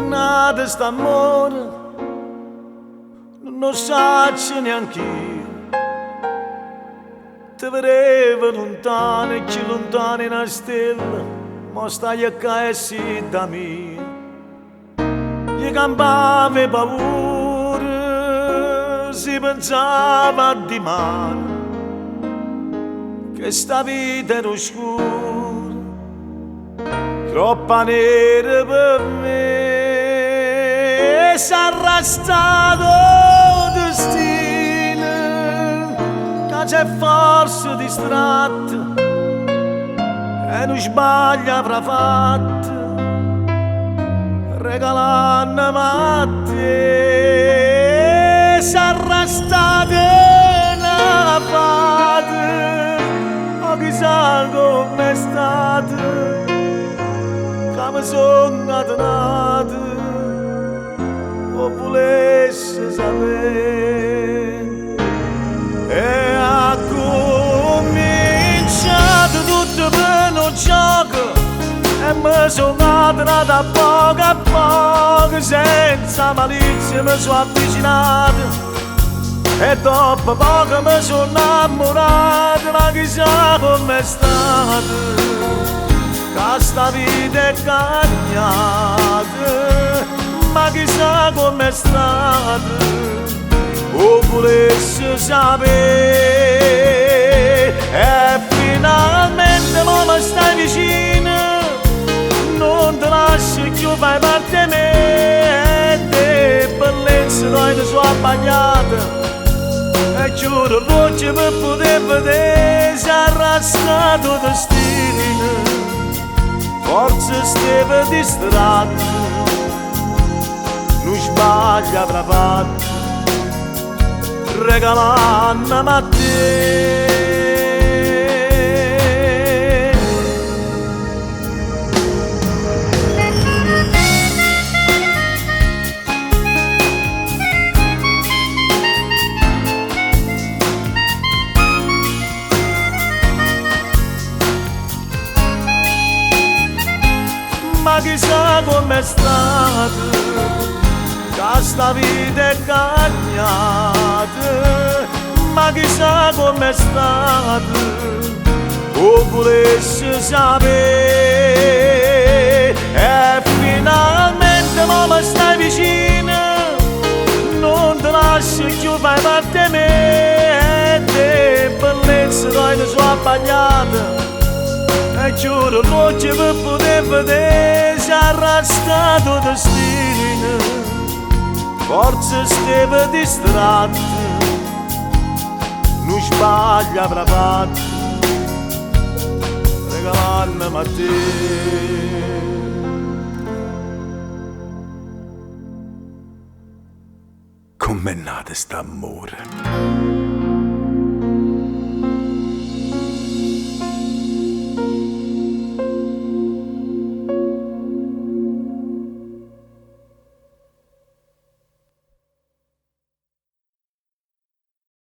nata st'amore, non lo so neanche io. Ti vedevo lontano e più lontano una stella, ma stai a caessi da me. Gli campava paura, si pensava di mano, che sta vita era oscura, troppo nera per me, e s'è arrastato destino, che c'è forse distratto, e non sbaglia avrà fatto, regalandomi a te, s'è arrastato una fata, o chissà come è stato, che mi sono nato, o volesse sapere. E ha cominciato tutto per un gioco, e mi sono nato a poco, senza malizia mi sono avvicinato, e dopo poco mi sono innamorato, ma chissà com'è stato, che sta vita è cagnata, ma chissà com'è stato, o volesse sapere. E finalmente mi stai vicino, non ti lascio più, fai parte di me, e te bellezza noi ti sono abbagliata, e giuro l'occhio per poter vedere, si è arrastrato destino, forse stava distratto, non sbaglia avrà fatto, regalandomi a te. Ma chissà com'è stato, che sta vita è cagnata, ma chissà com'è stato, o volesse sapere. E finalmente mi stai vicino, non ti lascio più, fai parte di me, e te bellezza noi ti sono abbagliata, e giuro l'occhio per poter vedere, si è arrastrato destino, forse stava distratto, non sbaglia avrà fatto, regalandomi a te. Com'è nato st'amore?